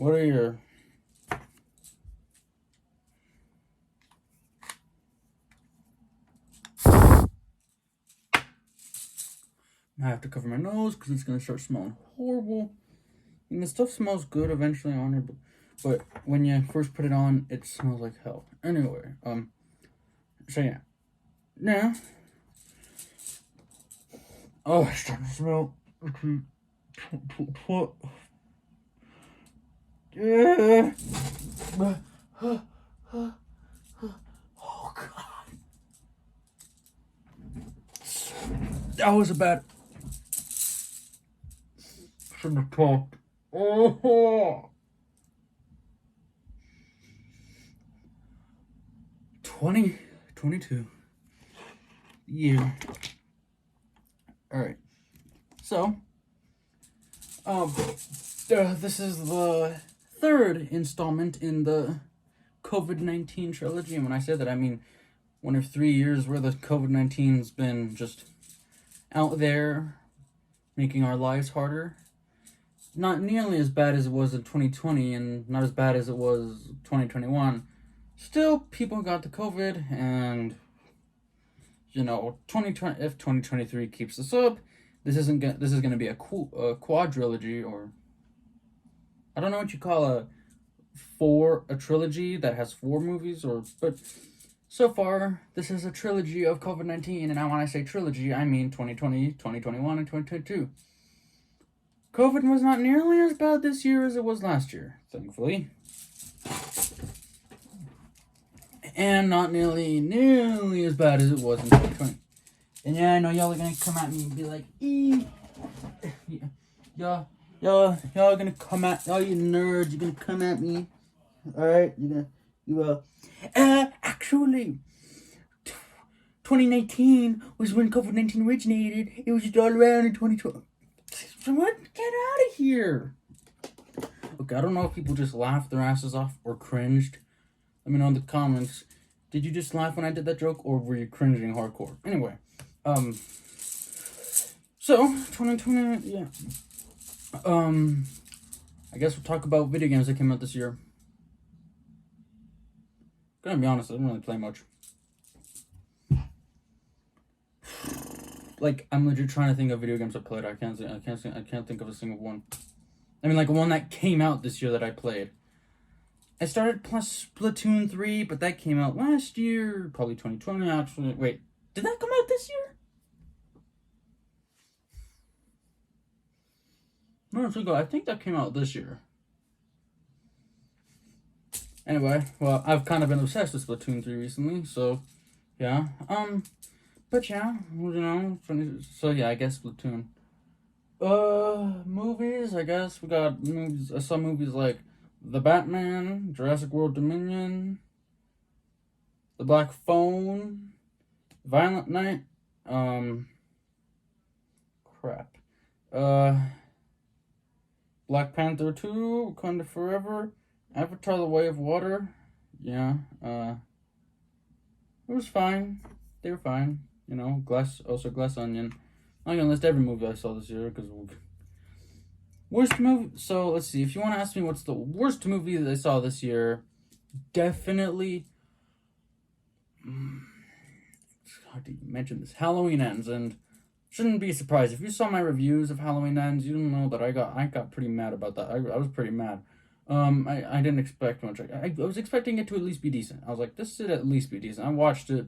What are your... I have to cover my nose because it's going to start smelling horrible. And the stuff smells good eventually on it, but when you first put it on, it smells like hell. Anyway, so yeah. Now, oh, it's starting to smell. Yeah. Oh, God. That was a bad... Shouldn't have talked. Oh. 2022 year. Alright. So, this is the third installment in the COVID-19 trilogy. And when I say that, I mean 1 or 3 years where the COVID-19's been just out there making our lives harder. Not nearly as bad as it was in 2020 and not as bad as it was 2021. Still, people got the COVID, and, you know, 2020, if 2023 keeps this up, this is gonna be a quadrilogy, or I don't know what you call a trilogy that has 4 movies, but so far, this is a trilogy of COVID-19, and when I say trilogy, I mean 2020, 2021, and 2022. COVID was not nearly as bad this year as it was last year, thankfully. And not nearly as bad as it was in 2020. And yeah, I know y'all are gonna come at me and be like, y'all gonna come at, all you nerds, you're gonna come at me. Alright, actually, 2019 was when COVID-19 originated. It was just all around in 2020. What? Get out of here. Okay, I don't know if people just laughed their asses off or cringed. Let me know in the comments. Did you just laugh when I did that joke, or were you cringing hardcore? Anyway, so 2020, yeah. I guess we'll talk about video games that came out this year. Gonna be honest, I didn't really play much. Like, I'm legit trying to think of video games I played. I can't think of a single one. I mean, like one that came out this year that I played. I started plus Splatoon 3, but that came out last year, probably 2020 actually. Wait, did that come out this year? No, I think that came out this year. Anyway, well, I've kind of been obsessed with Splatoon 3 recently, so yeah. But yeah, you know, so yeah, I guess Splatoon. Movies, I guess we got movies. I saw movies like The Batman, Jurassic World Dominion, The Black Phone, Violent Night, Black Panther 2, Wakanda Forever, Avatar: The Way of Water. Yeah, it was fine. They were fine. You know, Glass Onion. I'm gonna list every movie I saw this year because worst movie. So let's see. If you want to ask me what's the worst movie that I saw this year, definitely. How do you mention this? Halloween Ends, and shouldn't be surprised if you saw my reviews of Halloween Ends. You don't know that I got pretty mad about that. I was pretty mad. I didn't expect much. I was expecting it to at least be decent. I was like, this should at least be decent. I watched it.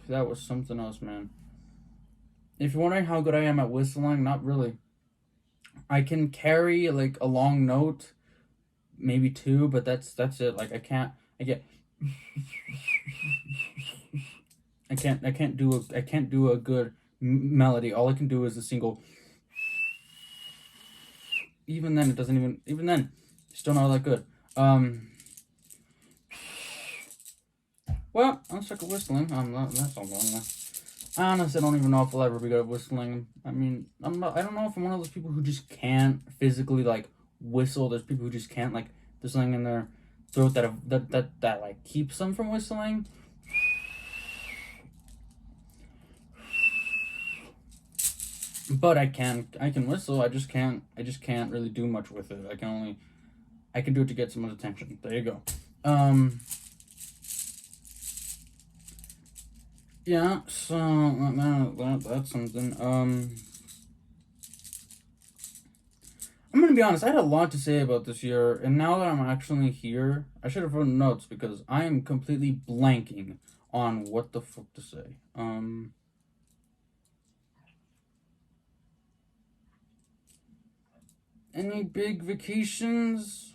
That was something else, man. If you're wondering how good I am at whistling, not really. I can carry like a long note, maybe 2, but that's it. Like I can't do a good melody. All I can do is a single. Even then, it doesn't even then, still not that good. Well, I'm sick of whistling. That's all wrong. I honestly don't even know if I'll ever be good at whistling. I mean, I don't know if I'm one of those people who just can't physically like whistle. There's people who just can't, like, there's something in their throat that like keeps them from whistling. but I can whistle. I just can't really do much with it. I can do it to get someone's attention. There you go. Yeah, so that's something. I'm gonna be honest, I had a lot to say about this year, and now that I'm actually here, I should have written notes because I am completely blanking on what the fuck to say. Any big vacations?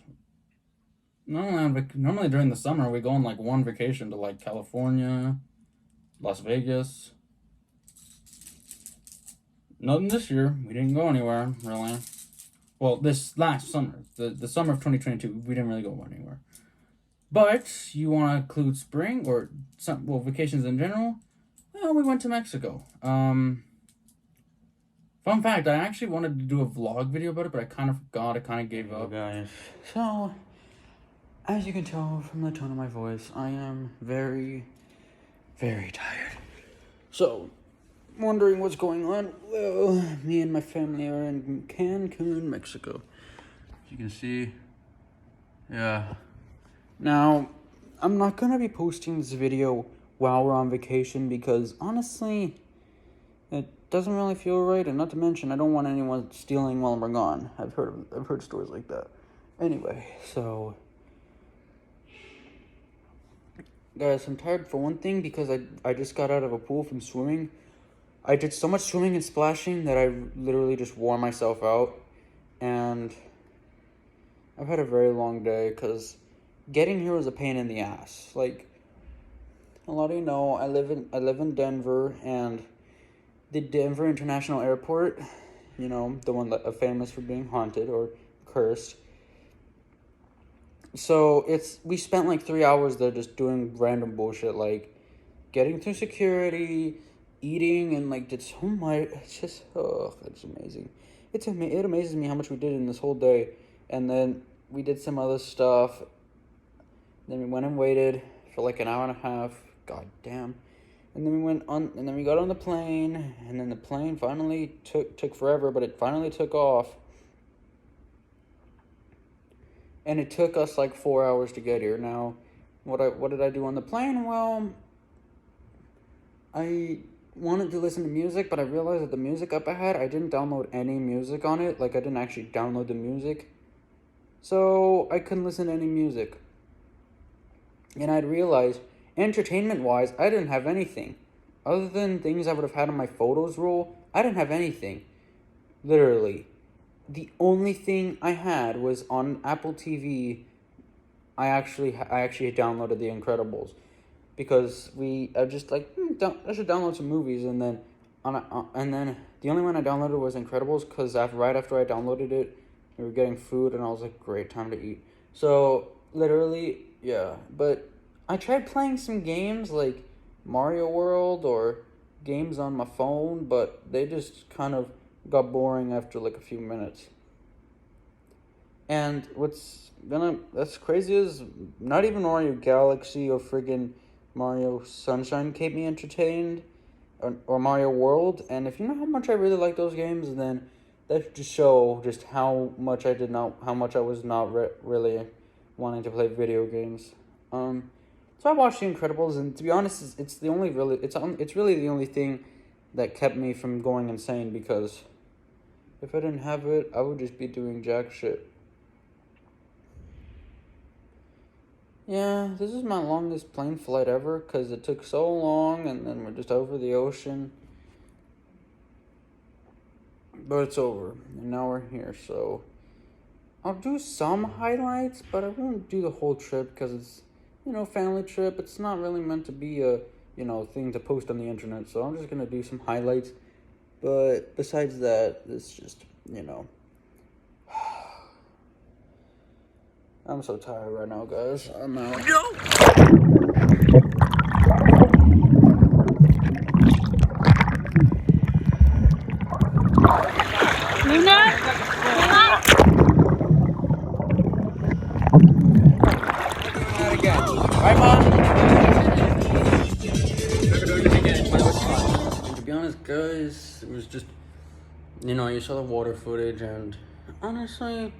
Normally during the summer we go on like one vacation to like California, Las Vegas. Nothing this year. We didn't go anywhere really. Well, this last summer, the summer of 2022, we didn't really go anywhere. But you want to include spring or vacations in general? Well, we went to Mexico. Fun fact, I actually wanted to do a vlog video about it, but I kind of forgot. I kind of gave up. Guys, so as you can tell from the tone of my voice, I am very, very tired. So, wondering what's going on? Well, me and my family are in Cancun, Mexico. As you can see, yeah. Now, I'm not gonna be posting this video while we're on vacation because honestly, it doesn't really feel right, and not to mention, I don't want anyone stealing while we're gone. I've heard stories like that. Anyway, so guys, I'm tired for one thing because I just got out of a pool from swimming. I did so much swimming and splashing that I literally just wore myself out, and I've had a very long day because getting here was a pain in the ass. Like, a lot of you know, I live in Denver, and the Denver International Airport, you know, the one that famous for being haunted or cursed. So we spent like 3 hours there just doing random bullshit, like getting through security, eating, and like did so much. It's just, it's amazing. It amazes me how much we did in this whole day. And then we did some other stuff. Then we went and waited for like an hour and a half. God damn. And then we got on the plane, and then the plane finally took forever, but it finally took off. And it took us like 4 hours to get here. Now, what did I do on the plane? Well, I wanted to listen to music, but I realized that the music up ahead, I didn't download any music on it. Like, I didn't actually download the music. So, I couldn't listen to any music. And I'd realized, entertainment-wise, I didn't have anything. Other than things I would have had on my photos roll, I didn't have anything. Literally. The only thing I had was on Apple TV. I actually downloaded The Incredibles. Because I just like, I should download some movies, and then the only one I downloaded was Incredibles, because right after I downloaded it, we were getting food, and I was like, great, time to eat. So, literally, yeah, but I tried playing some games, like Mario World, or games on my phone, but they just kind of got boring after like a few minutes. And that's crazy is, not even Mario Galaxy or friggin' Mario Sunshine kept me entertained, or Mario World. And if you know how much I really like those games, then that just show just how much I was not really wanting to play video games. So I watched The Incredibles, and to be honest, it's really the only thing that kept me from going insane, because if I didn't have it, I would just be doing jack shit. Yeah, this is my longest plane flight ever, because it took so long, and then we're just over the ocean. But it's over, and now we're here, so I'll do some highlights, but I won't do the whole trip, because it's, family trip. It's not really meant to be a, thing to post on the internet, so I'm just going to do some highlights. But besides that, it's just, I'm so tired right now, guys. I'm out. Right, Mom? And to be honest, guys, it was just You saw the water footage, and honestly,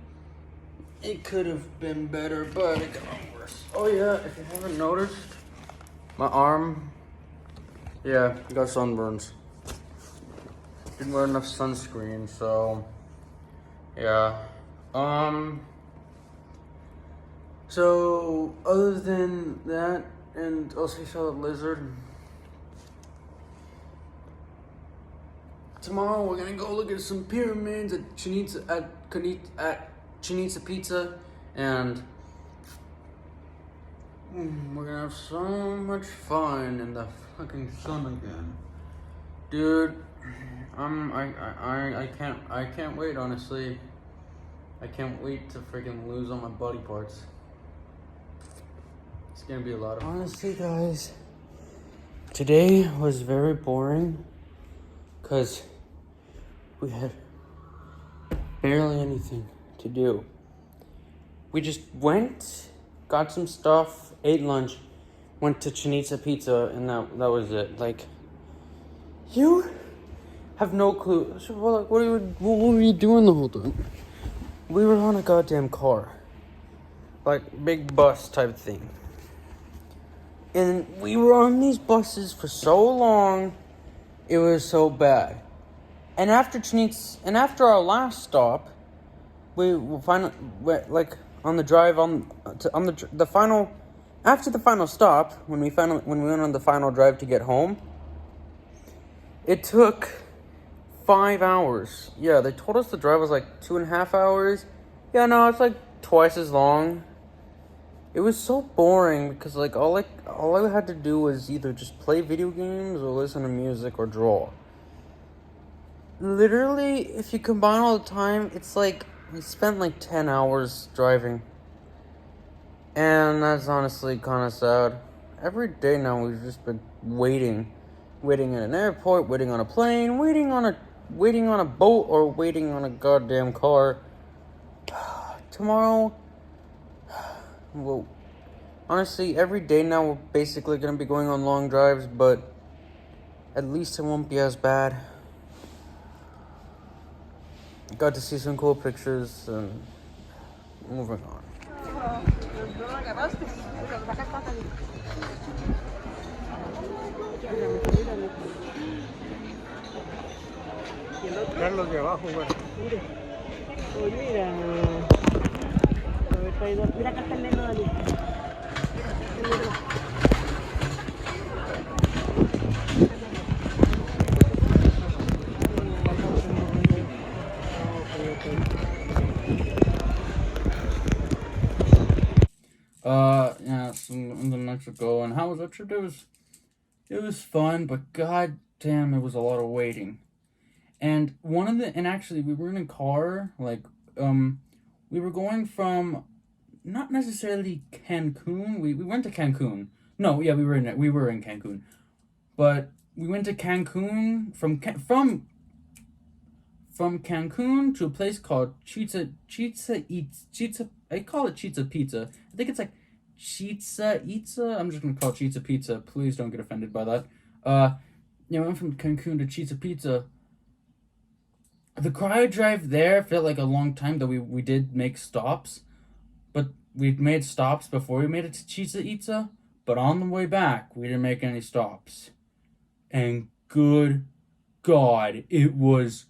it could have been better, but it got worse. Oh yeah, if you haven't noticed, my arm, yeah, got sunburns. Didn't wear enough sunscreen, so yeah. So other than that, and also you saw the lizard. Tomorrow we're gonna go look at some pyramids at Chinitza Pizza, and we're gonna have so much fun in the fucking sun again, dude. I can't wait. Honestly, I can't wait to freaking lose all my body parts. It's gonna be a lot of. Honestly, guys, today was very boring, cause we had barely anything to do. We just went, got some stuff, ate lunch, went to Chinitza Pizza, and that was it. Like, you have no clue. So, what were you doing the whole time? We were on a goddamn car. Like, big bus type thing. And we were on these buses for so long, it was so bad. And after our last stop, we finally, like, on the drive after the final stop, when we went on the final drive to get home, it took 5 hours. Yeah, they told us the drive was like 2.5 hours. Yeah, no, it's like twice as long. It was so boring because like all I had to do was either just play video games or listen to music or draw. Literally, if you combine all the time, it's like we spent like 10 hours driving. And that's honestly kind of sad. Every day now we've just been waiting in an airport, waiting on a plane, waiting on a boat, or waiting on a goddamn car. Tomorrow, well, honestly, every day now we're basically gonna be going on long drives, but at least it won't be as bad. Got to see some cool pictures, and moving on. Carlos de abajo, bueno. Mire. Oh, mira. Mira, acá está el neno, Dani. Yeah, so in Mexico, and how was that trip? It was fun, but god damn, it was a lot of waiting. And actually, we were in a car, like, we were going from, not necessarily Cancun, we went to Cancun. No, yeah, we were in Cancun. But we went to Cancun, from Cancun to a place called I call it Chicha Pizza. I think it's like Chicha Itza. I'm just gonna call it Chicha Pizza. Please don't get offended by that. I went from Cancun to Chicha Pizza. The cryo drive there felt like a long time, though we did make stops. But we made stops before we made it to Chicha Itza. But on the way back, we didn't make any stops. And good God, it was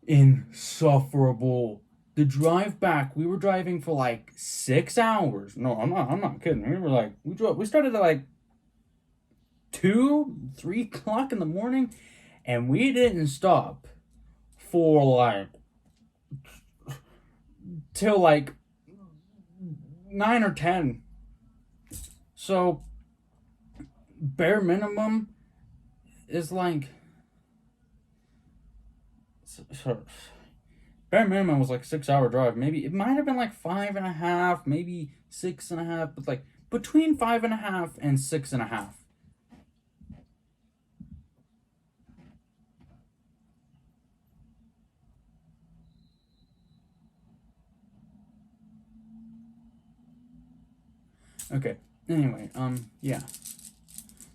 insufferable. The drive back, we were driving for like 6 hours. No, I'm not kidding. We started at like 2-3 o'clock in the morning, and we didn't stop for like till like 9 or 10. So bare minimum is like, bare minimum was like 6 hour drive. Maybe it might have been like 5.5, maybe 6.5, but like between 5.5 and 6.5. Okay, anyway, yeah.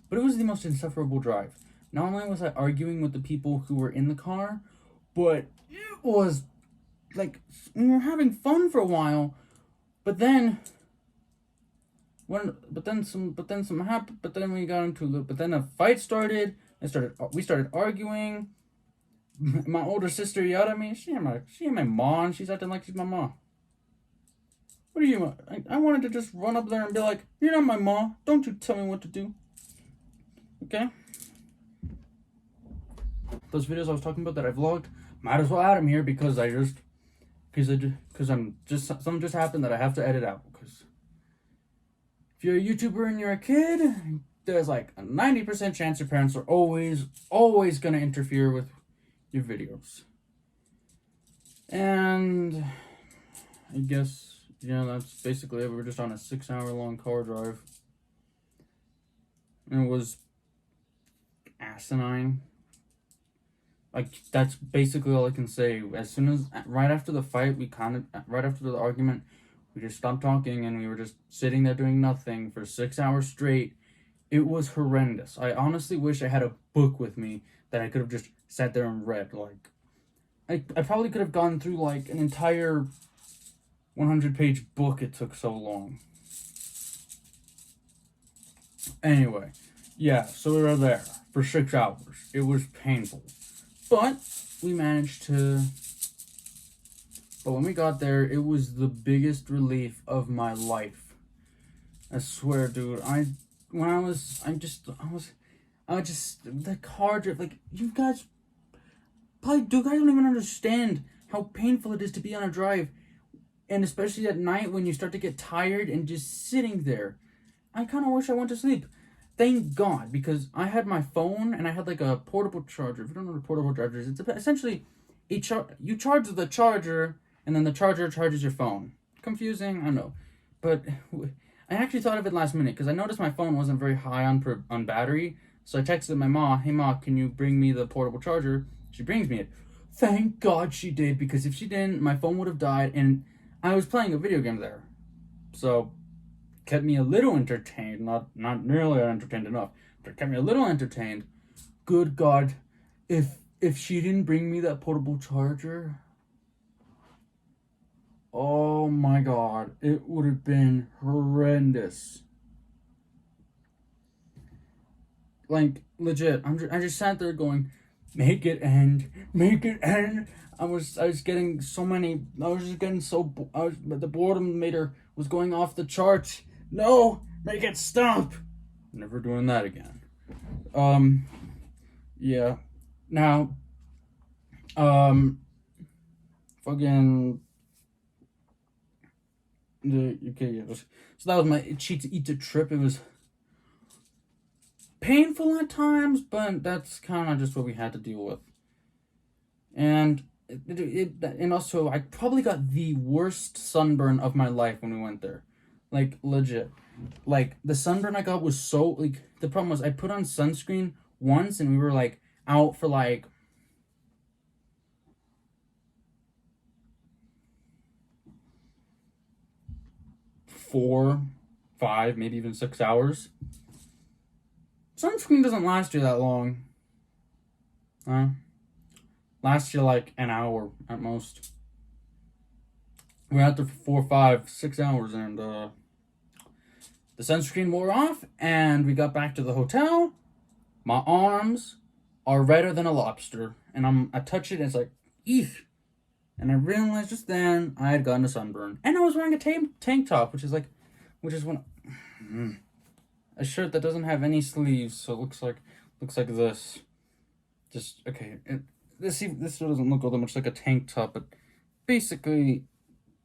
But it was the most insufferable drive. Not only was I arguing with the people who were in the car, But it was like we were having fun for a while, but then something happened. But then we got into but then a fight started. We started arguing. My older sister yelled at me. She ain't my mom. She's acting like she's my mom. What are you? I wanted to just run up there and be like, "You're not my mom. Don't you tell me what to do." Okay. Those videos I was talking about that I vlogged, might as well add them here because something just happened that I have to edit out. Because if you're a YouTuber and you're a kid, there's like a 90% chance your parents are always gonna interfere with your videos. And I guess, yeah, that's basically it. We were just on a 6-hour long car drive. And it was asinine. Like, that's basically all I can say. Right after the fight, right after the argument, we just stopped talking and we were just sitting there doing nothing for 6 hours straight. It was horrendous. I honestly wish I had a book with me that I could have just sat there and read. Like, I probably could have gone through, like, an entire 100-page book. It took so long. Anyway, yeah, so we were there for 6 hours. It was painful. But when we got there, it was the biggest relief of my life. I swear, dude, the car drive, like, you guys don't even understand how painful it is to be on a drive. And especially at night when you start to get tired and just sitting there. I kind of wish I went to sleep. Thank God, because I had my phone and I had like a portable charger. If you don't know what a portable charger is, it's essentially you charge the charger and then the charger charges your phone. Confusing, I know. But I actually thought of it last minute because I noticed my phone wasn't very high on battery. So I texted my mom, "Hey Ma, can you bring me the portable charger?" She brings me it. Thank God she did, because if she didn't, my phone would have died and I was playing a video game there. So kept me a little entertained, not nearly entertained enough, but it kept me a little entertained. Good God, if she didn't bring me that portable charger, oh my God, it would have been horrendous. Like, legit, I just sat there going, make it end. I was getting so many. The boredom meter was going off the charts. No, make it stop. Never doing that again. Yeah. Now, fucking. So that was my Cheetah Eater trip. It was painful at times, but that's kind of just what we had to deal with. And and also, I probably got the worst sunburn of my life when we went there. Like, legit. Like, the sunburn I got was so, like, the problem was I put on sunscreen once and we were, like, out for, like, four, 5, maybe even 6 hours. Sunscreen doesn't last you that long. Lasts you like an hour at most. We were out there for 4, 5, 6 hours and the sunscreen wore off and we got back to the hotel. My arms are redder than a lobster and I touch it and it's like, eek. And I realized just then I had gotten a sunburn. And I was wearing a tank top, which is a shirt that doesn't have any sleeves, so it looks like this. Just okay. This doesn't look all that much like a tank top, but basically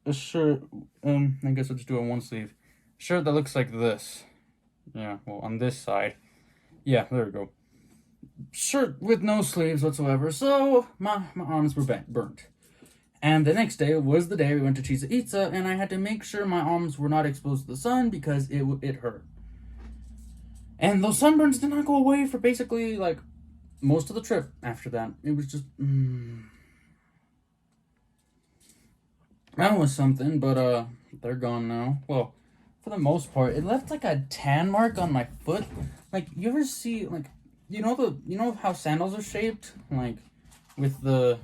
a shirt. I guess I'll just do it on one sleeve. Shirt that looks like this. Yeah, well, on this side. Yeah, there we go. Shirt with no sleeves whatsoever. So my arms were burnt. And the next day was the day we went to Cheetah Eater, and I had to make sure my arms were not exposed to the sun because it hurt. And those sunburns did not go away for basically, like, most of the trip after that. It was just, that was something, but, they're gone now. Well, for the most part, it left, like, a tan mark on my foot. Like, you ever see, like, you know how sandals are shaped? Like, with the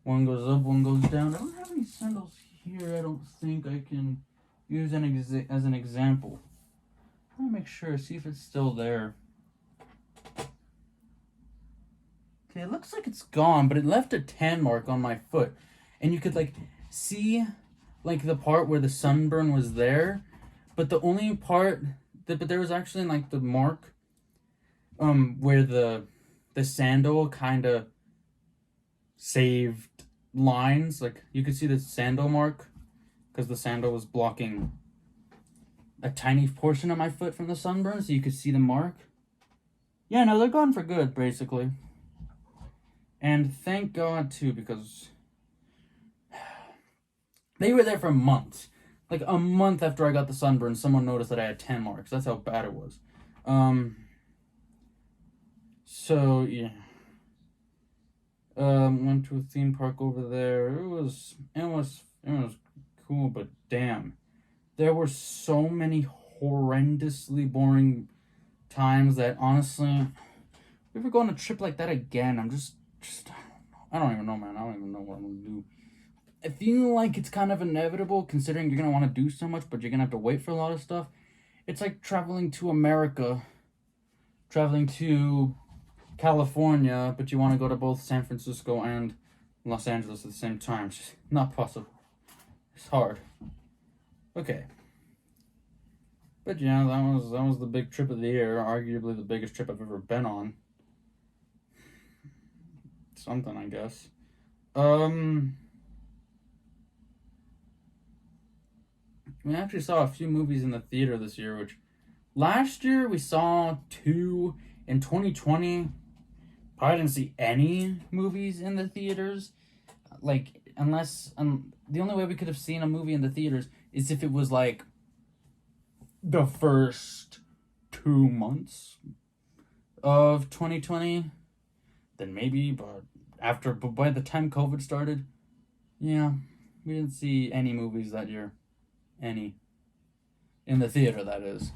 One goes up, one goes down. I don't have any sandals here. I don't think I can use as an example. Let me make sure, see if it's still there. Okay, it looks like it's gone, but it left a tan mark on my foot. And you could, like, see, like, the part where the sunburn was there. But the only part, but there was actually, like, the mark, where the sandal kind of saved lines. Like, you could see the sandal mark, because the sandal was blocking a tiny portion of my foot from the sunburn, so you could see the mark. Yeah, no, they're gone for good, basically. And thank God, too, because they were there for months. Like, a month after I got the sunburn, someone noticed that I had tan marks. That's how bad it was. So, yeah. Went to a theme park over there. It was cool, but damn. There were so many horrendously boring times that, honestly, if we're going on a trip like that again, I'm just I don't even know, man. I don't even know what I'm going to do. I feel like it's kind of inevitable, considering you're going to want to do so much, but you're going to have to wait for a lot of stuff. It's like traveling to America, traveling to California, but you want to go to both San Francisco and Los Angeles at the same time. It's just not possible. It's hard. Okay. But yeah, that was the big trip of the year, arguably the biggest trip I've ever been on. Something, I guess. We actually saw a few movies in the theater this year, which last year we saw 2. In 2020, probably didn't see any movies in the theaters. Like, unless the only way we could have seen a movie in the theaters is if it was like the first 2 months of 2020. Then maybe, but by the time COVID started, yeah, we didn't see any movies that year. Any. In the theater, that is.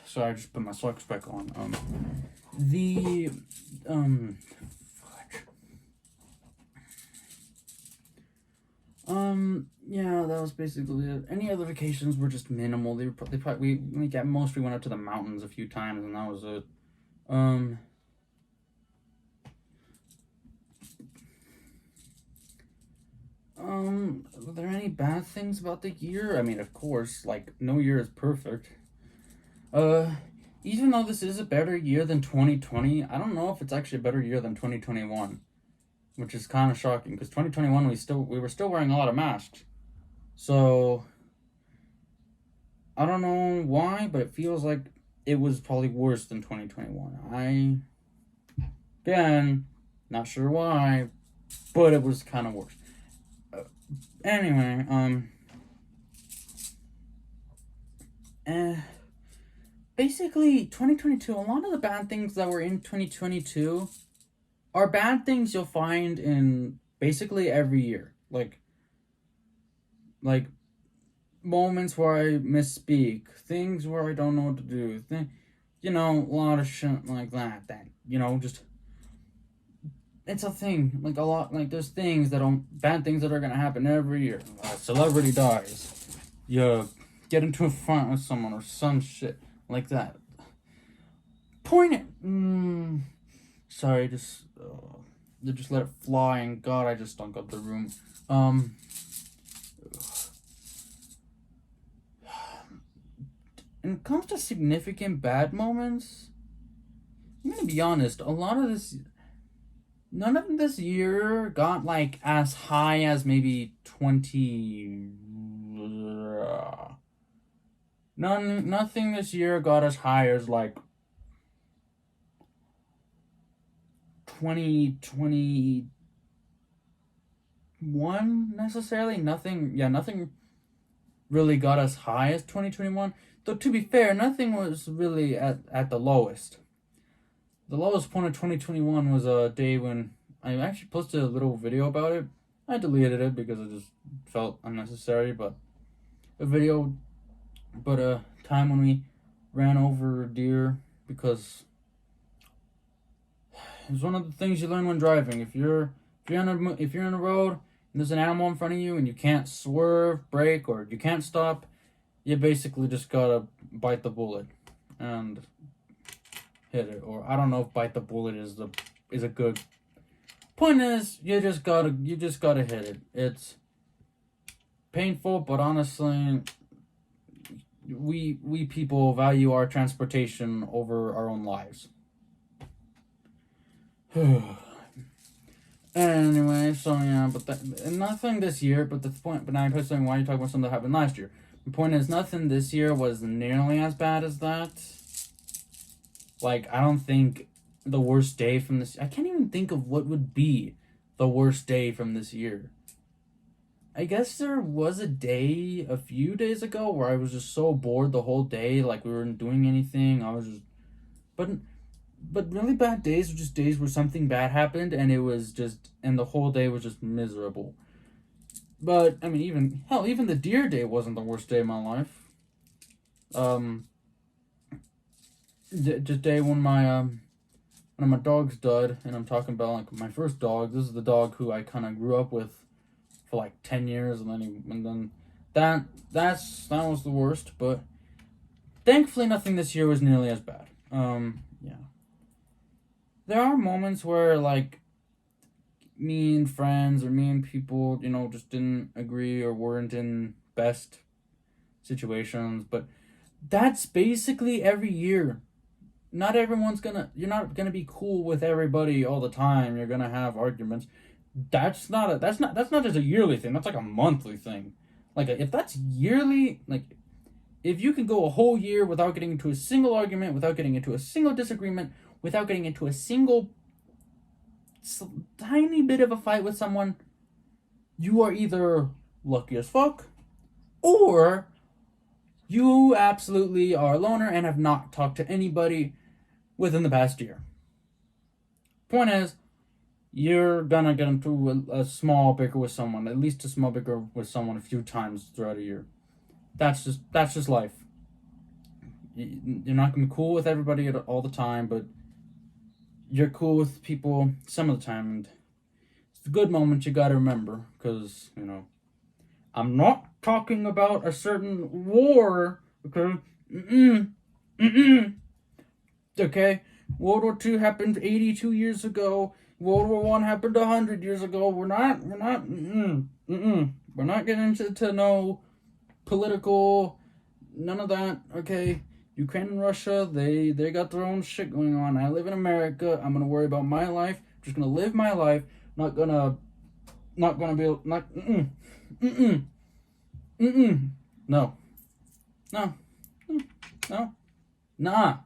Sorry, I just put my socks back on. Yeah, that was basically it. Any other vacations were just minimal. We at most we went up to the mountains a few times, and that was it. Were there any bad things about the year? I mean, of course, like, no year is perfect. Even though this is a better year than 2020, I don't know if it's actually a better year than 2021, which is kind of shocking, because 2021 we were still wearing a lot of masks. So, I don't know why, but it feels like it was probably worse than 2021. Again, not sure why, but it was kind of worse. Anyway, basically, 2022, a lot of the bad things that were in 2022 are bad things you'll find in basically every year. Like moments where I misspeak, things where I don't know what to do, a lot of shit like that, just, it's a thing, like a lot, like there's bad things that are gonna happen every year. A celebrity dies, you get into a fight with someone or some shit like that. Point it, sorry, just let it fly, and God, I just stunk up the room. When it comes to significant bad moments, I'm gonna be honest, none of this year got, like, as high as maybe 20... Nothing this year got as high as, like, 2021, necessarily. Nothing really got as high as 2021. Though, to be fair, nothing was really at the lowest. The lowest point of 2021 was a day when I actually posted a little video about it. I deleted it because it just felt unnecessary, but a time when we ran over a deer because it's one of the things you learn when driving. If you're on a road and there's an animal in front of you and you can't swerve, brake, or you can't stop, you basically just gotta bite the bullet and hit it. Or I don't know if bite the bullet is a good. Point is, you just gotta hit it. It's painful, but honestly, we people value our transportation over our own lives. Anyway, so yeah, and nothing this year. But the point, but now I'm saying, why are you talking about something that happened last year? The point is, nothing this year was nearly as bad as that. Like, I don't think the worst day from this. I can't even think of what would be the worst day from this year. I guess there was a day a few days ago where I was just so bored the whole day, like we weren't doing anything. I was just, but really bad days were just days where something bad happened and the whole day was just miserable. But I mean, even the deer day wasn't the worst day of my life. The day when one of my dogs died, and I'm talking about like my first dog. This is the dog who I kind of grew up with for like 10 years, and then that was the worst. But thankfully, nothing this year was nearly as bad. Yeah. There are moments where like me and friends or me and people, just didn't agree or weren't in best situations, but that's basically every year. Not everyone's you're not gonna be cool with everybody all the time. You're gonna have arguments. That's not just a yearly thing. That's like a monthly thing. Like if that's yearly, like if you can go a whole year without getting into a single argument, without getting into a single disagreement, without getting into a single tiny bit of a fight with someone, you are either lucky as fuck, or you absolutely are a loner and have not talked to anybody within the past year. Point is, you're gonna get into a small bicker with someone, at least a small bicker with someone a few times throughout a year. That's just life. You're not gonna be cool with everybody all the time, but you're cool with people some of the time, and it's the good moments you gotta remember, because, I'm not talking about a certain war, okay? Okay? World War II happened 82 years ago. World War I happened 100 years ago. We're not getting into no political, none of that, okay? Ukraine and Russia, they got their own shit going on. I live in America. I'm gonna worry about my life. I'm just gonna live my life. Not gonna be, no. Nah.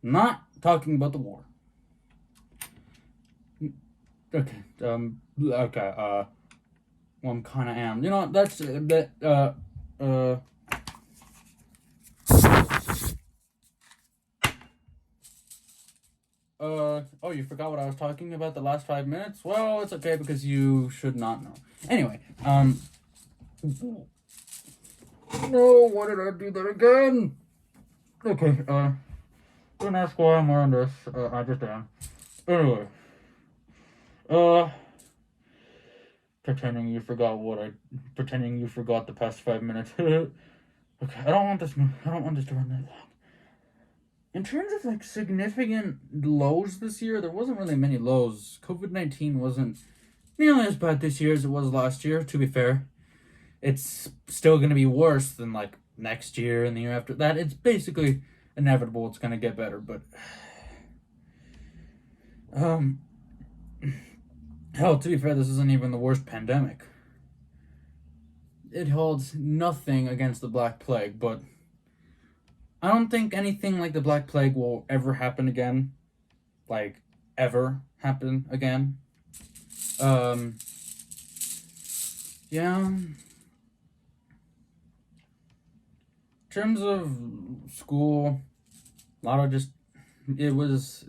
Not talking about the war. Okay. Well, I'm kind of am. That's a bit. Oh, you forgot what I was talking about the last 5 minutes? Well, it's okay because you should not know. Anyway, no, why did I do that again? Okay, don't ask why I'm wearing this. I just am. Anyway, pretending you forgot the past 5 minutes. Okay, I don't want this to run that long. In terms of like significant lows this year, there wasn't really many lows. COVID-19 wasn't nearly as bad this year as it was last year, to be fair. It's still going to be worse than like next year and the year after that. It's basically inevitable it's going to get better, but hell, to be fair, this isn't even the worst pandemic. It holds nothing against the Black Plague, but I don't think anything like the Black Plague will ever happen again. Like, ever happen again. Yeah. In terms of school, a lot of this was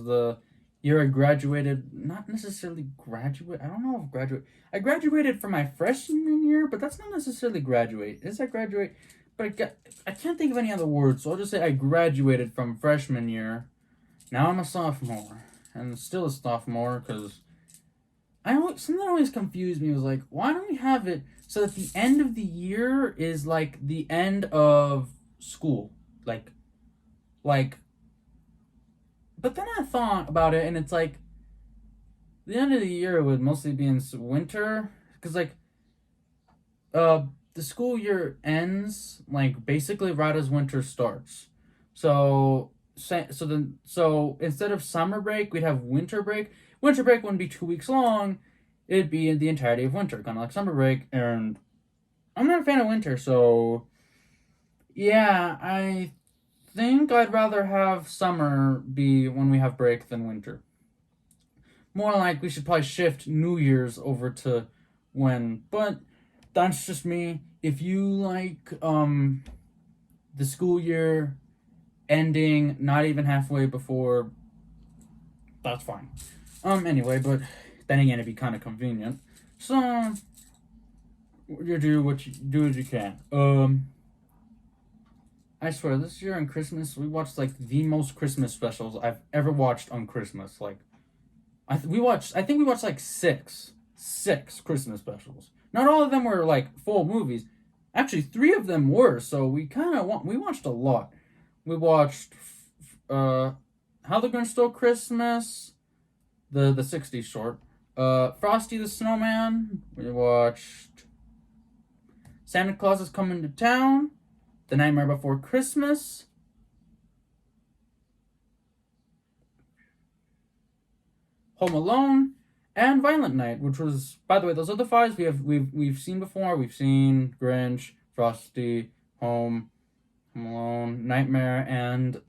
the year I graduated. Not necessarily graduate. I don't know if graduate. I graduated for my freshman year, but that's not necessarily graduate. Is that graduate? I can't think of any other words, so I'll just say I graduated from freshman year. Now I'm a sophomore, and still a sophomore because something that always confused me was like, why don't we have it so that the end of the year is like the end of school, like. But then I thought about it, and it's like the end of the year would mostly be in winter, because the school year ends like basically right as winter starts. So instead of summer break, we'd have winter break. Winter break wouldn't be 2 weeks long; it'd be the entirety of winter, kind of like summer break. And I'm not a fan of winter, so yeah, I think I'd rather have summer be when we have break than winter. More like we should probably shift New Year's over to when, but that's just me. If you like the school year ending not even halfway before, that's fine. Anyway, but then again it'd be kind of convenient. So you do what you can. I swear, this year on Christmas, we watched like the most Christmas specials I've ever watched on Christmas. Like, I think we watched like six Christmas specials. Not all of them were like full movies. Actually, 3 of them were. So we watched a lot. We watched How the Grinch Stole Christmas, the '60s short. Frosty the Snowman. We watched Santa Claus is Coming to Town. The Nightmare Before Christmas. Home Alone. And Violent Night, which was, by the way, those are the 5 we've seen before. We've seen Grinch, Frosty, Home Alone, Nightmare, and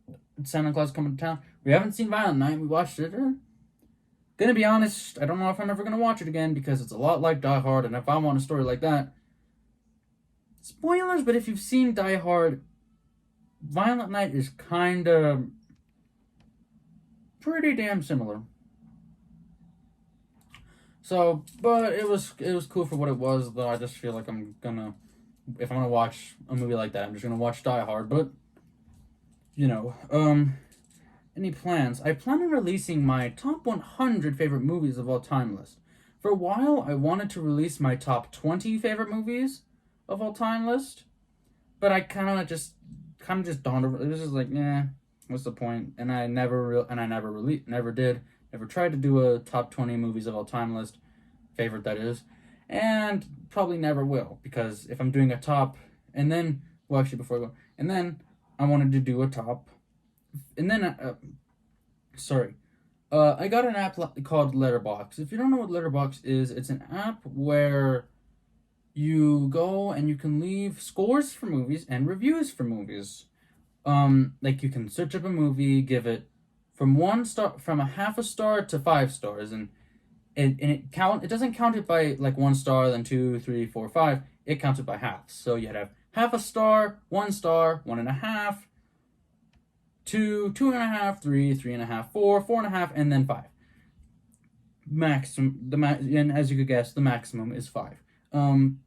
Santa Claus Coming to Town. We haven't seen Violent Night. We watched it. Gonna be honest, I don't know if I'm ever gonna watch it again because it's a lot like Die Hard, and if I want a story like that, spoilers, but if you've seen Die Hard, Violent Night is kind of pretty damn similar. So, but it was cool for what it was, though I just feel like if I'm gonna watch a movie like that, I'm just gonna watch Die Hard, but, any plans? I plan on releasing my top 100 favorite movies of all time list. For a while, I wanted to release my top 20 favorite movies of all time list, but I kind of just dawned over. It was just like, what's the point? And I never tried to do a top 20 movies of all time list, favorite that is, and probably never will, because if I'm doing a top, and then before I go, and then I wanted to do a top, and then I got an app called Letterboxd. If you don't know what Letterboxd is, it's an app where you go and you can leave scores for movies and reviews for movies. Like you can search up a movie, give it from 1 star, from a half a star to 5 stars, and it doesn't count it by like 1 star, then 2, 3, 4, 5. It counts it by halves. So you'd have half a star, 1 star, 1.5, 2, 2.5, 3, 3.5, 4, 4.5, and then 5. And as you could guess, the maximum is 5. When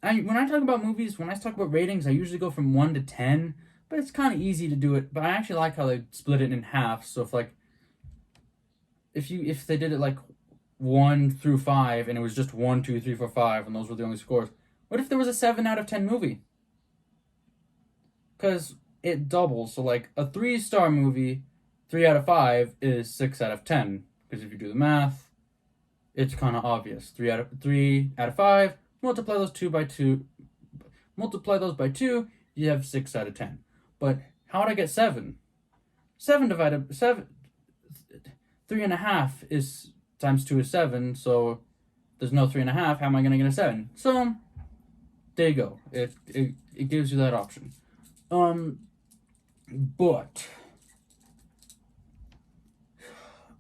I talk about movies, when I talk about ratings, I usually go from 1 to 10, but it's kind of easy to do it. But I actually like how they split it in half. So if they did it like 1 through 5, and it was just 1, 2, 3, 4, 5, and those were the only scores. What if there was a 7 out of 10 movie? Because it doubles. So like a 3-star movie, 3 out of 5 is 6 out of 10. Because if you do the math, it's kind of obvious. 3 out of 5. Multiply those by 2, you have 6 out of 10. But how would I get 7? 3.5 is times 2 is 7, so there's no 3.5. How am I going to get a 7? So there you go. It gives you that option. But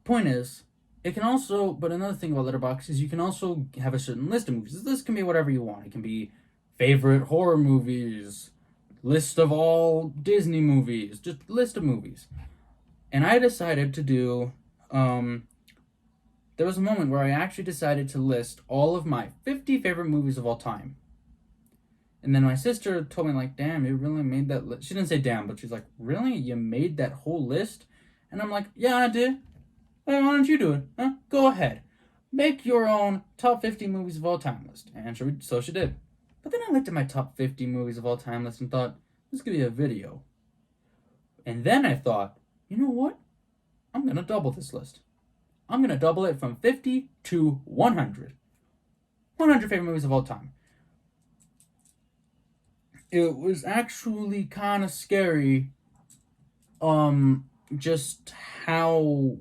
point is, it can also, but another thing about Letterboxd is you can also have a certain list of movies. This list can be whatever you want. It can be favorite horror movies, list of all Disney movies, just list of movies. And I decided to do, there was a moment where I actually decided to list all of my 50 favorite movies of all time. And then my sister told me, like, damn, you really made that list. She didn't say damn, but she's like, really? You made that whole list? And I'm like, yeah, I did. Why don't you do it? Huh? Go ahead. Make your own top 50 movies of all time list. And so she did. But then I looked at my top 50 movies of all time list and thought, this could be a video. And then I thought, you know what? I'm going to double this list. I'm going to double it from 50 to 100. 100 favorite movies of all time. It was actually kind of scary, just how...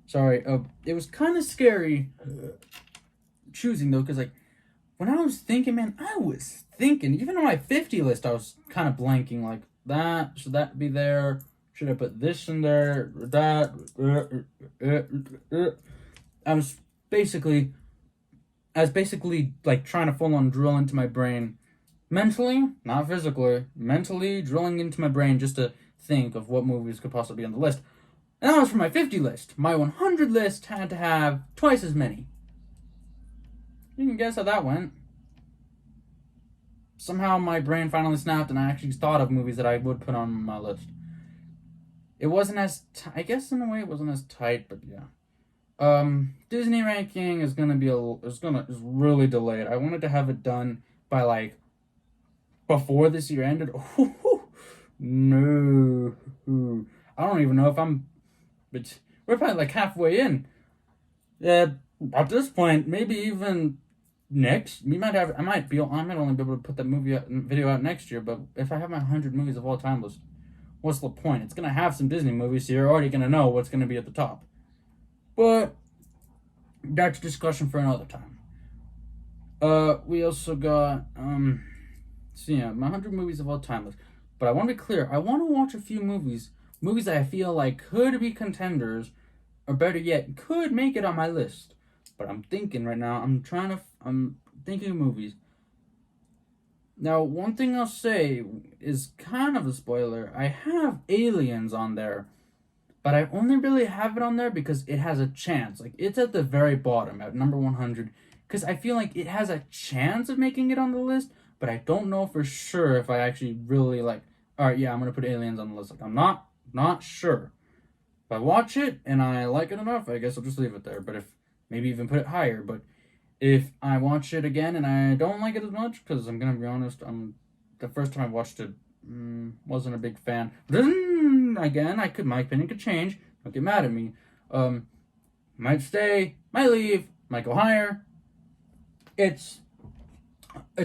Sorry, it was kind of scary choosing, though, because, like, when I was thinking, man, even on my 50 list, I was kind of blanking, like, should that be there? Should I put this in there? That? I was basically, like, trying to full on drill into my brain, mentally, not physically, mentally drilling into my brain just to think of what movies could possibly be on the list. And that was for my 50 list. My 100 list had to have twice as many. You can guess how that went. Somehow my brain finally snapped and I actually thought of movies that I would put on my list. It wasn't as, I guess in a way it wasn't as tight, but yeah. Disney ranking is gonna be is really delayed. I wanted to have it done by, like, before this year ended. No. I don't even know if but we're probably like halfway in. At this point, maybe even next, I might only be able to put that video out next year, but if I have my 100 movies of all time list, what's the point? It's gonna have some Disney movies, so you're already gonna know what's gonna be at the top. But that's a discussion for another time. We also got my 100 movies of all time list. But I want to be clear, I want to watch a few movies that I feel like could be contenders, or better yet, could make it on my list. But I'm thinking right now, I'm thinking of movies. Now, one thing I'll say is kind of a spoiler. I have Aliens on there, but I only really have it on there because it has a chance. Like, it's at the very bottom, at number 100, because I feel like it has a chance of making it on the list, but I don't know for sure if I actually really, like, alright, yeah, I'm going to put Aliens on the list. Like, I'm not sure. If I watch it and I like it enough, I guess I'll just leave it there. But maybe even put it higher. But if I watch it again and I don't like it as much, because I'm going to be honest, the first time I watched it, wasn't a big fan. Again, my opinion could change. Don't get mad at me. Might stay, might leave, might go higher. It's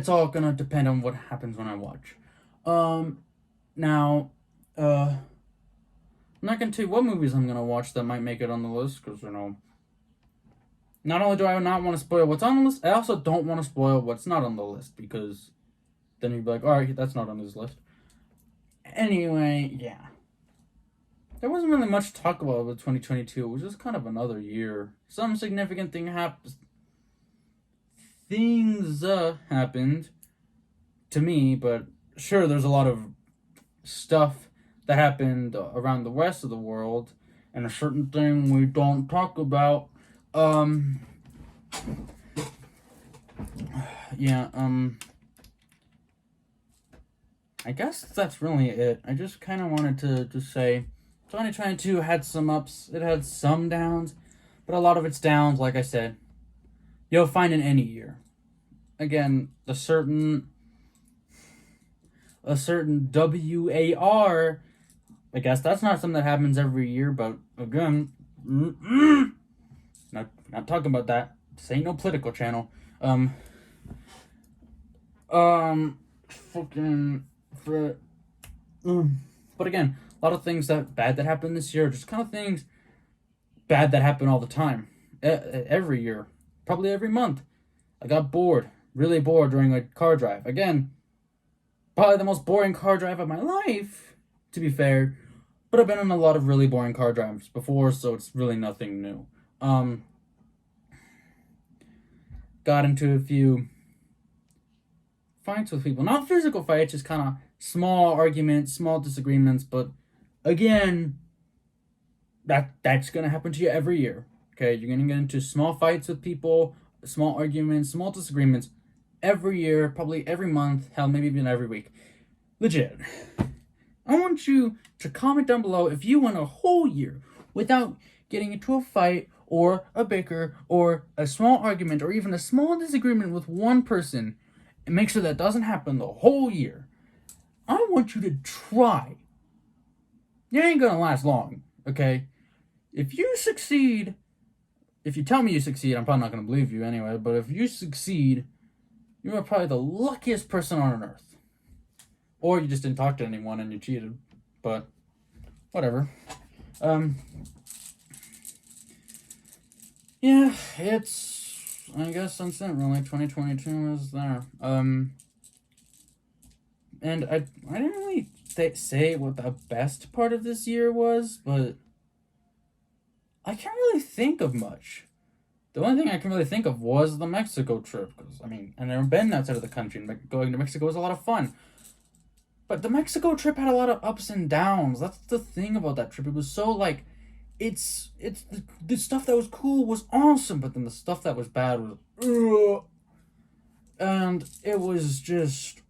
all gonna depend on what happens when I watch. Now, I'm not gonna tell you what movies I'm gonna watch that might make it on the list, because, not only do I not want to spoil what's on the list, I also don't want to spoil what's not on the list, because then you'd be like, alright, that's not on this list. Anyway, yeah. There wasn't really much to talk about with 2022. It was just kind of another year. Some significant things happened to me, but sure, there's a lot of stuff that happened around the rest of the world, and a certain thing we don't talk about. I guess that's really it. I just kind of wanted to just say 2022 had some ups, it had some downs, but a lot of its downs, like I said, you'll find in any year. Again, a certain WAR, I guess that's not something that happens every year, but again, not talking about that. This ain't no political channel. But again, a lot of things bad that happened this year, just kind of things bad that happen all the time, every year, probably every month. I got bored, really bored during a car drive. Again, probably the most boring car drive of my life, to be fair, but I've been on a lot of really boring car drives before, so it's really nothing new. Got into a few fights with people, not physical fights, just kind of small arguments, small disagreements, but again, that's gonna happen to you every year. Okay, you're gonna get into small fights with people, small arguments, small disagreements every year, probably every month, hell, maybe even every week. Legit. I want you to comment down below if you went a whole year without getting into a fight or a bicker or a small argument or even a small disagreement with one person, and make sure that doesn't happen the whole year. I want you to try. You ain't gonna last long, okay? If you succeed, if you tell me you succeed, I'm probably not gonna believe you anyway, but if you succeed, you are probably the luckiest person on earth. Or you just didn't talk to anyone and you cheated. But, whatever. Yeah, it's, I guess, since then, really, 2022 is there. And I didn't really say what the best part of this year was, but I can't really think of much. The only thing I can really think of was the Mexico trip, because, I mean, I've never been outside of the country, and going to Mexico was a lot of fun. But the Mexico trip had a lot of ups and downs. That's the thing about that trip. It was so, like, it's the stuff that was cool was awesome, but then the stuff that was bad was, and it was just,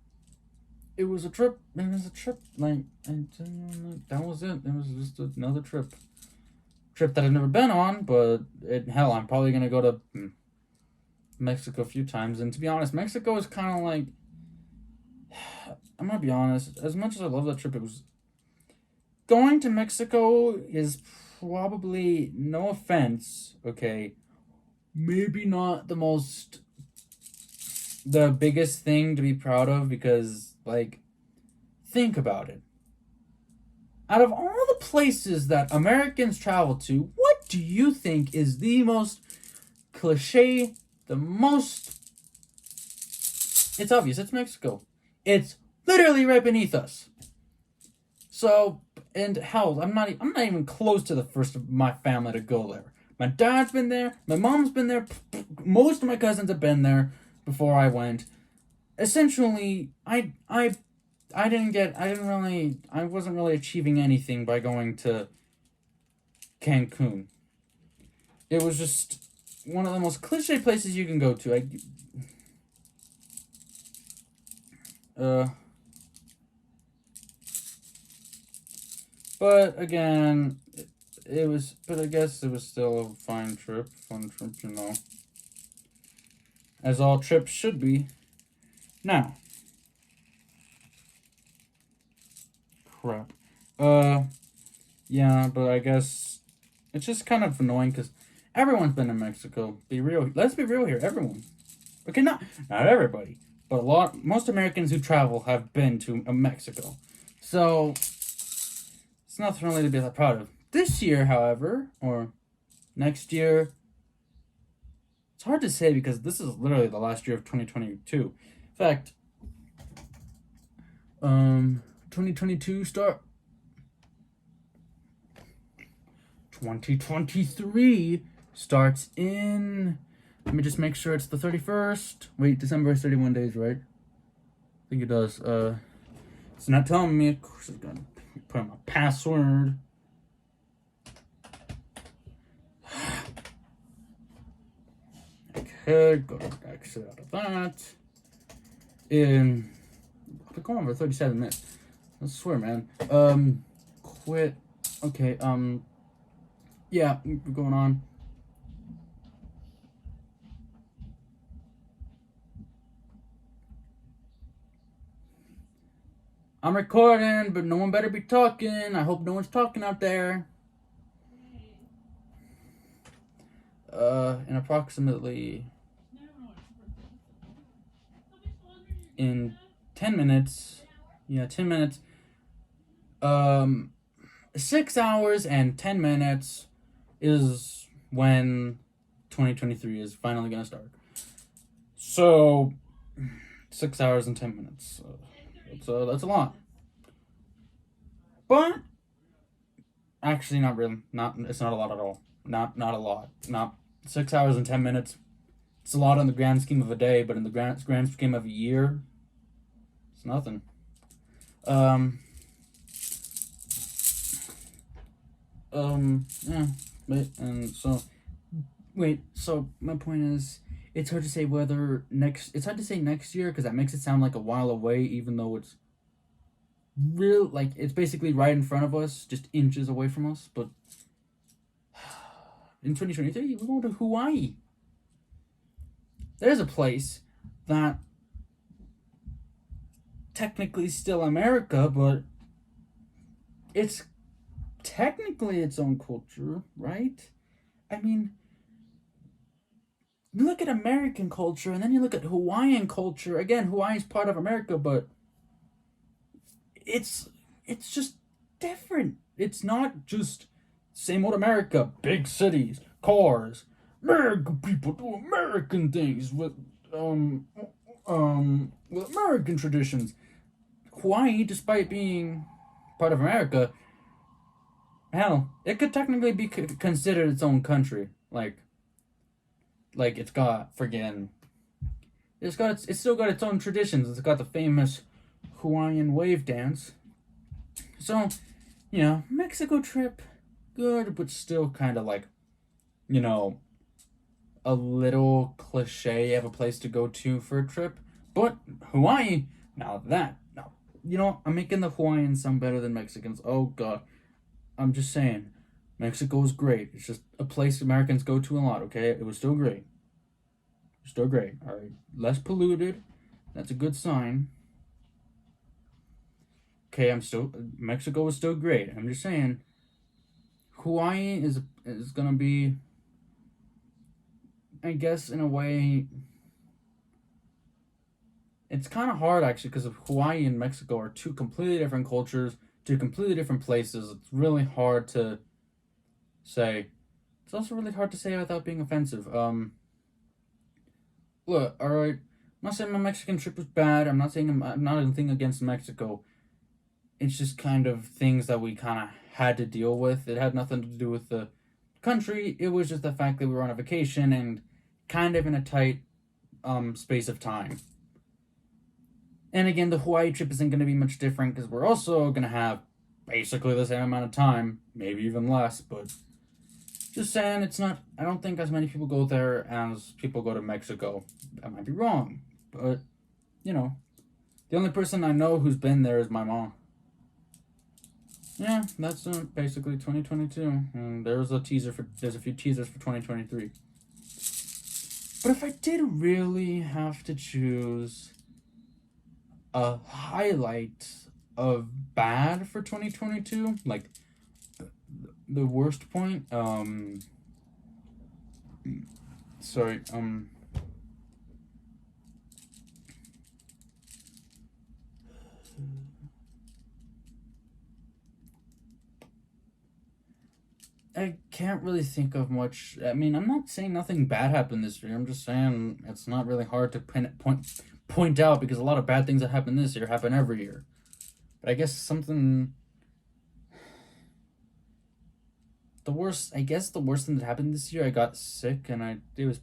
it was a trip, like, that was it. It was just another trip that I've never been on, but hell, I'm probably gonna go to Mexico a few times, and to be honest, Mexico is kind of like, I'm gonna be honest, as much as I love that trip, it was, going to Mexico is probably, no offense, okay, maybe not the biggest thing to be proud of, because, like, think about it. Out of all the places that Americans travel to, what do you think is the most cliche, it's obvious, it's Mexico. It's literally right beneath us. So, and hell, I'm not even close to the first of my family to go there. My dad's been there, my mom's been there, most of my cousins have been there before I went. Essentially, I wasn't really achieving anything by going to Cancun. It was just one of the most cliche places you can go to. But again, but I guess it was still a fun trip, you know. As all trips should be. Now. Crap. Yeah, but I guess it's just kind of annoying because everyone's been to Mexico. Let's be real here, everyone. Okay, not everybody, but most Americans who travel have been to Mexico. So, it's nothing really to be that proud of. This year, however, or next year, it's hard to say because this is literally the last year of 2022. In fact, 2022 start. 2023 starts in. Let me just make sure it's the 31st. Wait, December is 31 days, right? I think it does. It's not telling me. Of course, it's gonna put in my password. Okay, go to exit out of that. I've been going over 37 minutes. I swear, man. Quit. Okay, yeah, we're going on. I'm recording, but no one better be talking. I hope no one's talking out there. In approximately in 10 minutes. Yeah, 10 minutes. 6 hours and 10 minutes is when 2023 is finally gonna start. So 6 hours and 10 minutes. That's a lot. But actually, not really. It's not a lot at all. Not a lot. Not 6 hours and 10 minutes. It's a lot in the grand scheme of a day, but in the grand scheme of a year, it's nothing. Yeah. So my point is, It's hard to say whether next. It's hard to say next year because that makes it sound like a while away, even though it's real. Like it's basically right in front of us, just inches away from us. But in 2023, we're going to Hawaii. There's a place that technically still America, but it's technically its own culture, right? I mean, you look at American culture and then you look at Hawaiian culture. Again, Hawaii's part of America, but it's just different. It's not just same old America, big cities, cars, American people do American things with American traditions. Hawaii, despite being part of America, hell, it could technically be considered its own country. Like it's got friggin' it's still got its own traditions. It's got the famous Hawaiian wave dance. So, Mexico trip, good, but still kind of like, a little cliche of a place to go to for a trip. But Hawaii, now, I'm making the Hawaiians sound better than Mexicans. Oh God, I'm just saying, Mexico is great. It's just a place Americans go to a lot. Okay, it was still great. Still great. All right, less polluted. That's a good sign. Okay, Mexico is still great. I'm just saying, Hawaii is gonna be, I guess, in a way, it's kind of hard actually because Hawaii and Mexico are two completely different cultures, two completely different places. It's really hard to say. It's also really hard to say without being offensive. Look, all right. I'm not saying my Mexican trip was bad. I'm not saying I'm not anything against Mexico. It's just kind of things that we kind of had to deal with. It had nothing to do with the country. It was just the fact that we were on a vacation and kind of in a tight space of time. And again, the Hawaii trip isn't going to be much different because we're also going to have basically the same amount of time, maybe even less, but just saying, I don't think as many people go there as people go to Mexico. I might be wrong, but, the only person I know who's been there is my mom. Yeah, that's basically 2022, and there's a few teasers for 2023. But if I did really have to choose a highlight of bad for 2022, like the worst point, sorry, I can't really think of much. I mean, I'm not saying nothing bad happened this year. I'm just saying it's not really hard to point out because a lot of bad things that happen this year happen every year. But I guess the worst thing that happened this year, I got sick and it was.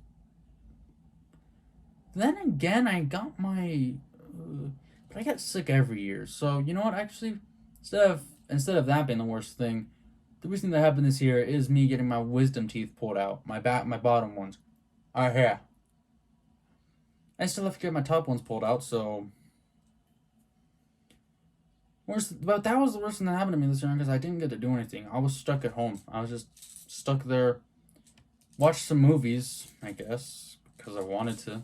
Then again, I got but I get sick every year. So you know what? Actually, instead of that being the worst thing, the worst thing that happened this year is me getting my wisdom teeth pulled out, my bottom ones. All right, here. I still have to get my top ones pulled out. So, but that was the worst thing that happened to me this year because I didn't get to do anything. I was stuck at home. I was just stuck there, watched some movies, I guess, because I wanted to.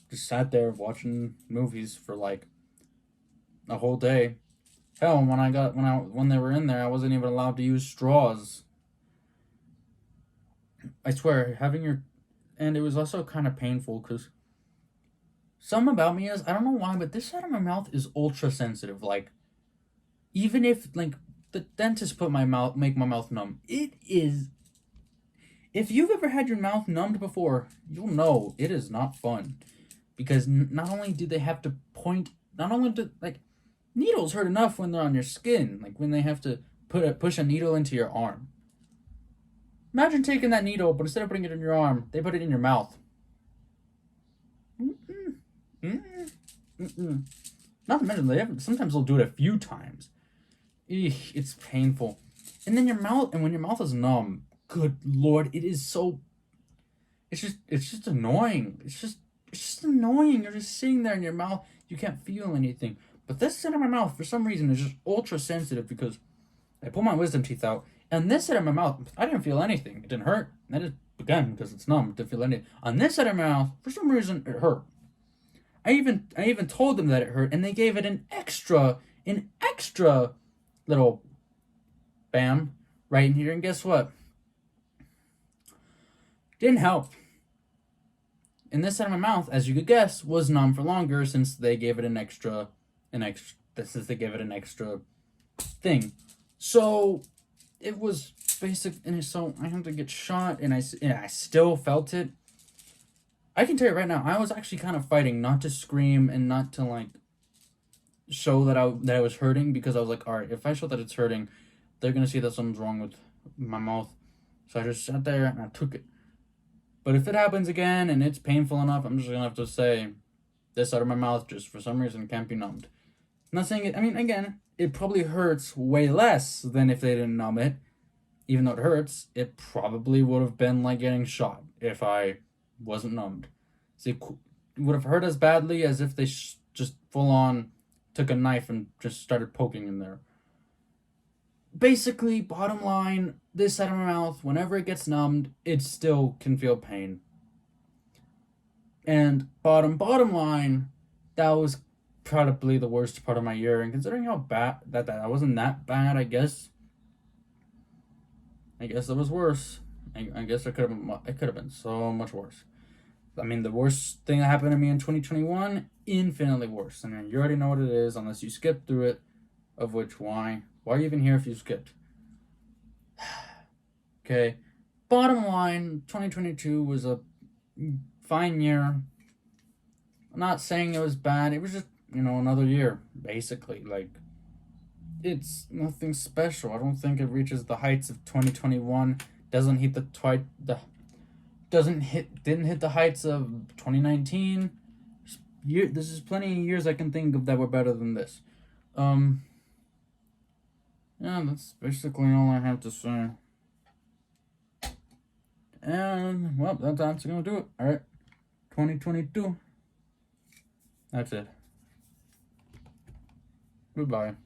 Just sat there watching movies for like a whole day. Hell, when they were in there, I wasn't even allowed to use straws. I swear, and it was also kind of painful because something about me is, I don't know why, but this side of my mouth is ultra sensitive. Like, even if like the dentist make my mouth numb, it is. If you've ever had your mouth numbed before, you'll know it is not fun, because not only do they have to needles hurt enough when they're on your skin, like when they have to push a needle into your arm. Imagine taking that needle, but instead of putting it in your arm, they put it in your mouth. Not to mention, sometimes they'll do it a few times. Eesh, it's painful. And then when your mouth is numb, good Lord, it is so it's just annoying. It's just annoying. You're just sitting there in your mouth. You can't feel anything. But this side of my mouth, for some reason, is just ultra sensitive because I pulled my wisdom teeth out, and this side of my mouth, I didn't feel anything. It didn't hurt. And it again because it's numb. Didn't feel anything. On this side of my mouth, for some reason, it hurt. I even told them that it hurt, and they gave it an extra little bam right in here. And guess what? Didn't help. And this side of my mouth, as you could guess, was numb for longer since they gave it an extra thing. So it was basic, and so I had to get shot, and I still felt it. I can tell you right now, I was actually kind of fighting not to scream and not to like show that I was hurting, because I was like, all right, if I show that it's hurting, they're gonna see that something's wrong with my mouth. So I just sat there and I took it. But if it happens again and it's painful enough, I'm just gonna have to say, this side of my mouth just for some reason can't be numbed. I'm not saying it. I mean, again, it probably hurts way less than if they didn't numb it. Even though it hurts, it probably would have been like getting shot if I wasn't numbed. See, it would have hurt as badly as if they just full on took a knife and just started poking in there. Basically, bottom line, this side of my mouth, whenever it gets numbed, it still can feel pain. And bottom line, that was probably the worst part of my year. And considering how bad that wasn't that bad, I guess it was worse. I guess it could have been so much worse. I mean, the worst thing that happened to me in 2021, infinitely worse. And you already know what it is, unless you skip through it. Of which, why are you even here if you skipped? Okay, bottom line, 2022 was a fine year. I'm not saying it was bad. It was just, another year, basically. Like, it's nothing special. I don't think it reaches the heights of 2021. Didn't hit the heights of 2019. This is plenty of years I can think of that were better than this. Yeah, that's basically all I have to say. And, well, that's gonna do it. Alright. 2022. That's it. Goodbye.